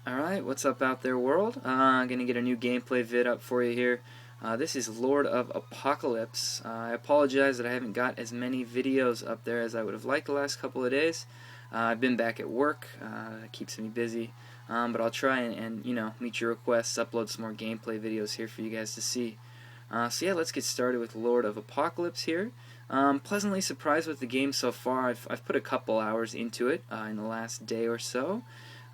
Alright, what's up out there, world? I'm gonna get a new gameplay vid up for you here. This is Lord of Apocalypse. I apologize that I haven't got as many videos up there as I would have liked the last couple of days. I've been back at work, that keeps me busy, but I'll try and meet your requests, upload some more gameplay videos here for you guys to see. So yeah, let's get started with Lord of Apocalypse here. Pleasantly surprised with the game so far. I've put a couple hours into it in the last day or so.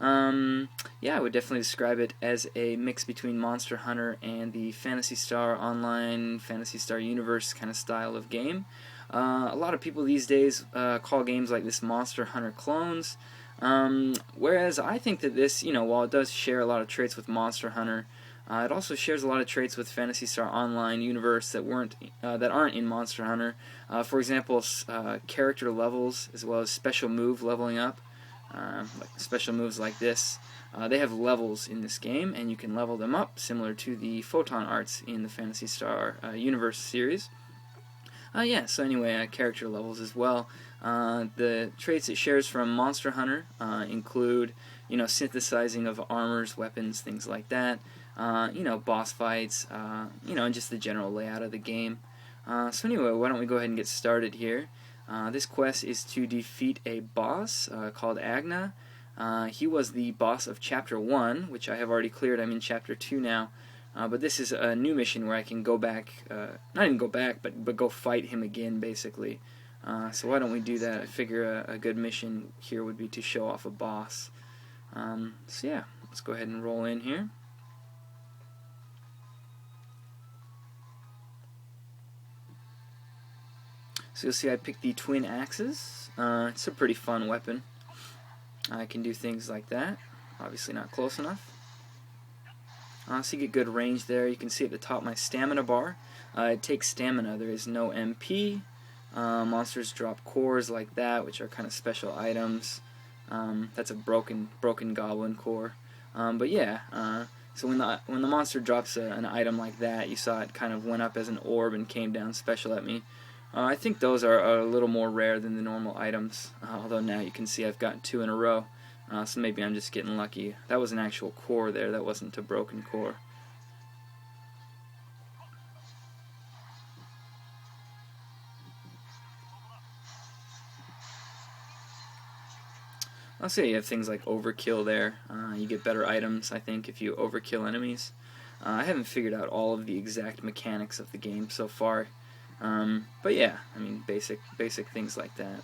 Yeah, I would definitely describe it as a mix between Monster Hunter and the Phantasy Star Online, Phantasy Star Universe kind of style of game. A lot of people these days call games like this Monster Hunter clones, whereas I think that this, while it does share a lot of traits with Monster Hunter, it also shares a lot of traits with Phantasy Star Online universe that aren't in Monster Hunter. For example, character levels as well as special move leveling up. Like special moves like this. They have levels in this game, and you can level them up, similar to the Photon Arts in the Phantasy Star Universe series. Yeah, so anyway, character levels as well. The traits it shares from Monster Hunter include, synthesizing of armors, weapons, things like that. Boss fights, and just the general layout of the game. So anyway, why don't we go ahead and get started here. This quest is to defeat a boss called Agna. He was the boss of Chapter 1, which I have already cleared. I'm in Chapter 2 now. But this is a new mission where I can go back, not even go back, but go fight him again, basically. So why don't we do that? I figure a good mission here would be to show off a boss. So yeah, let's go ahead and roll in here. So you'll see I picked the twin axes. It's a pretty fun weapon. I can do things like that. Obviously not close enough. So you get good range there. You can see at the top my stamina bar. It takes stamina. There is no MP. Monsters drop cores like that, which are kind of special items. That's a broken goblin core. But yeah, so when the monster drops an item like that, you saw it kind of went up as an orb and came down special at me. I think those are a little more rare than the normal items, although now you can see I've gotten 2 in a row, so maybe I'm just getting lucky. That was an actual core there, that wasn't a broken core. I'll say you have things like overkill there. You get better items, I think, if you overkill enemies. I haven't figured out all of the exact mechanics of the game so far. But yeah, I mean, basic things like that.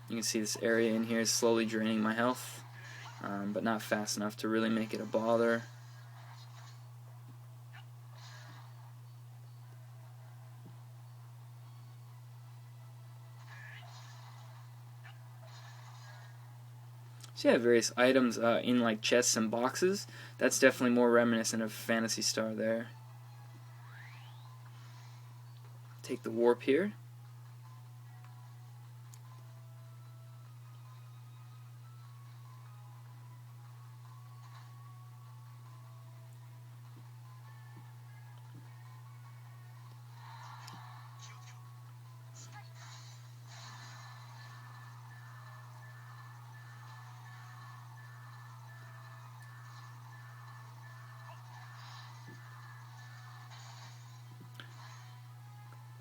You can see this area in here is slowly draining my health, but not fast enough to really make it a bother. So yeah, various items in like chests and boxes. That's definitely more reminiscent of Phantasy Star there. Take the warp here.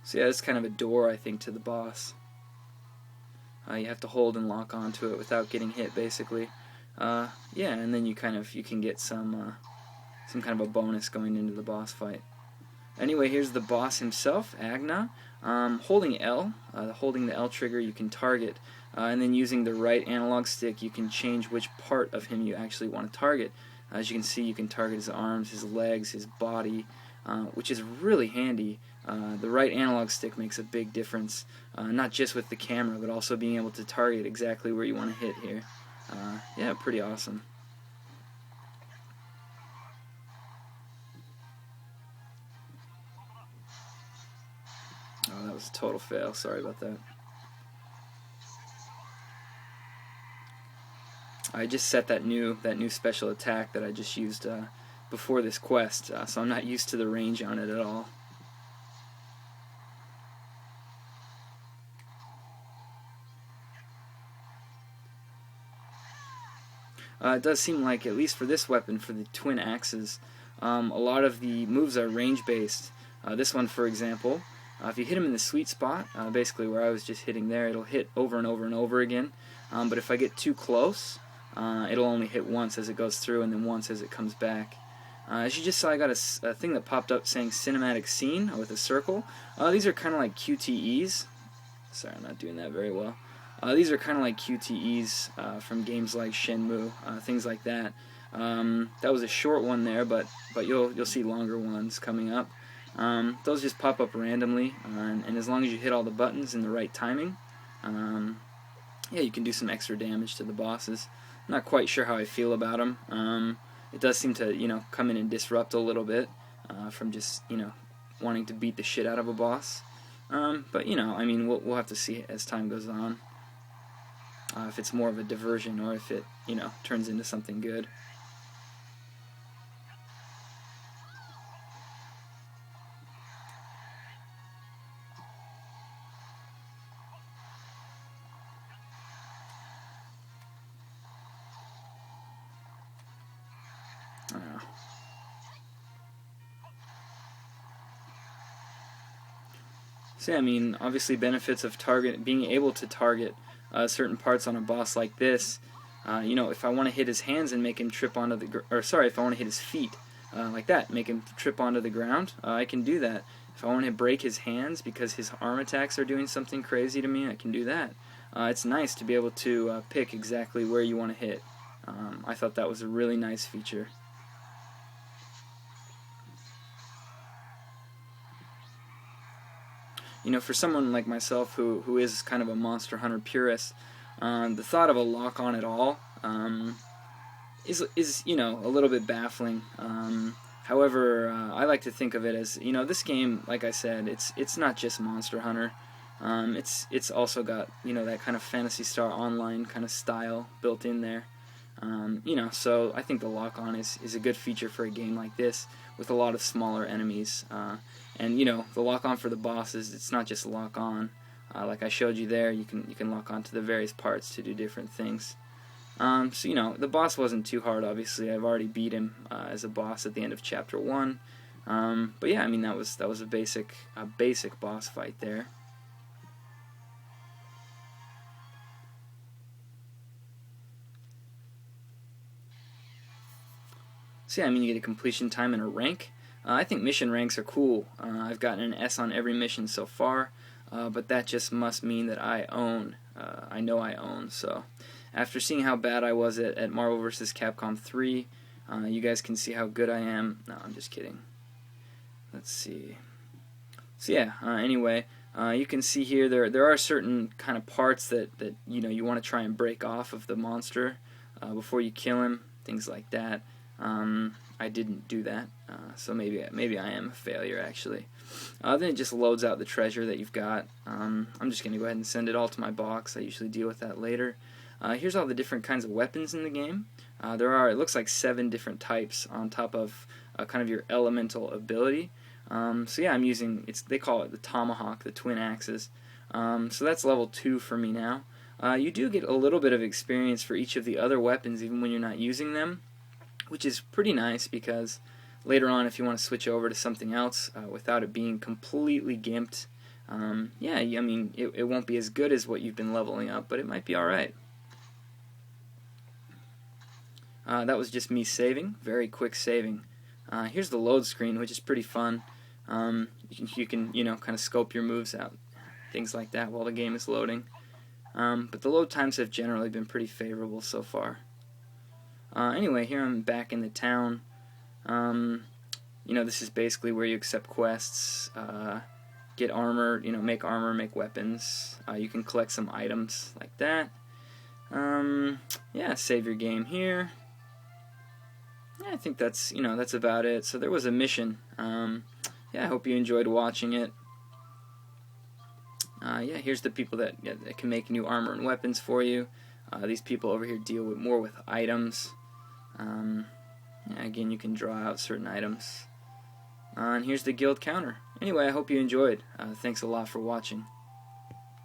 So yeah, it's kind of a door, I think, to the boss. You have to hold and lock onto it without getting hit, basically. Yeah, and then you can get some kind of a bonus going into the boss fight. Anyway, here's the boss himself, Agna. Holding L, holding the L trigger, you can target, and then using the right analog stick, you can change which part of him you actually want to target. As you can see, you can target his arms, his legs, his body, which is really handy. The right analog stick makes a big difference, not just with the camera, but also being able to target exactly where you want to hit here. Yeah, pretty awesome. Oh, that was a total fail. Sorry about that. I just set that new special attack that I just used before this quest, so I'm not used to the range on it at all. it does seem like, at least for this weapon, for the twin axes, a lot of the moves are range-based. This one, for example, if you hit him in the sweet spot, basically where I was just hitting there, it'll hit over and over and over again. But if I get too close, it'll only hit once as it goes through, and then once as it comes back. As you just saw, I got a thing that popped up saying cinematic scene with a circle. These are kind of like QTEs. Sorry, I'm not doing that very well. These are kind of like QTEs from games like Shenmue, things like that. That was a short one there, but you'll see longer ones coming up. Those just pop up randomly, and as long as you hit all the buttons in the right timing, yeah, you can do some extra damage to the bosses. I'm not quite sure how I feel about them. It does seem to, come in and disrupt a little bit from just, wanting to beat the shit out of a boss. But, I mean, we'll have to see as time goes on. If it's more of a diversion or if it, turns into something good. So yeah, I mean, obviously benefits of being able to target certain parts on a boss like this. If I want to hit his hands and make him trip onto if I want to hit his feet like that, make him trip onto the ground, I can do that. If I want to break his hands because his arm attacks are doing something crazy to me, I can do that. It's nice to be able to pick exactly where you want to hit. I thought that was a really nice feature. For someone like myself who is kind of a Monster Hunter purist, the thought of a lock-on at all is a little bit baffling. However, I like to think of it as, this game, like I said, it's not just Monster Hunter. It's also got, that kind of Phantasy Star Online kind of style built in there. So I think the lock-on is a good feature for a game like this with a lot of smaller enemies. And the lock-on for the bosses, it's not just lock-on. Like I showed you there, you can lock on to the various parts to do different things. So the boss wasn't too hard. Obviously, I've already beat him as a boss at the end of Chapter 1. But yeah, I mean that was a basic boss fight there. So yeah, I mean you get a completion time and a rank. I think mission ranks are cool. I've gotten an S on every mission so far, but that just must mean that I know I own. So after seeing how bad I was at Marvel vs. Capcom 3, you guys can see how good I am. No, I'm just kidding. Let's see. So yeah, anyway, you can see here there are certain kind of parts that you want to try and break off of the monster before you kill him, things like that. I didn't do that, so maybe I am a failure actually. Then it just loads out the treasure that you've got. I'm just going to go ahead and send it all to my box. I usually deal with that later. Here's all the different kinds of weapons in the game. There are, it looks like 7 different types on top of kind of your elemental ability. So yeah, I'm using, they call it the tomahawk, the twin axes. So that's level 2 for me now. You do get a little bit of experience for each of the other weapons even when you're not using them, which is pretty nice because later on if you want to switch over to something else without it being completely gimped, yeah, I mean it won't be as good as what you've been leveling up, but it might be alright. That was just me saving, very quick saving. Here's the load screen, which is pretty fun. You can kind of scope your moves out, things like that while the game is loading. But the load times have generally been pretty favorable so far. Anyway, here I'm back in the town. This is basically where you accept quests, get armor, make armor, make weapons. You can collect some items like that. Yeah, save your game here. Yeah, I think that's about it. So there was a mission. Yeah, I hope you enjoyed watching it. Yeah, here's the people that can make new armor and weapons for you. These people over here deal more with items. Yeah, again, you can draw out certain items. And here's the guild counter. Anyway, I hope you enjoyed. Thanks a lot for watching.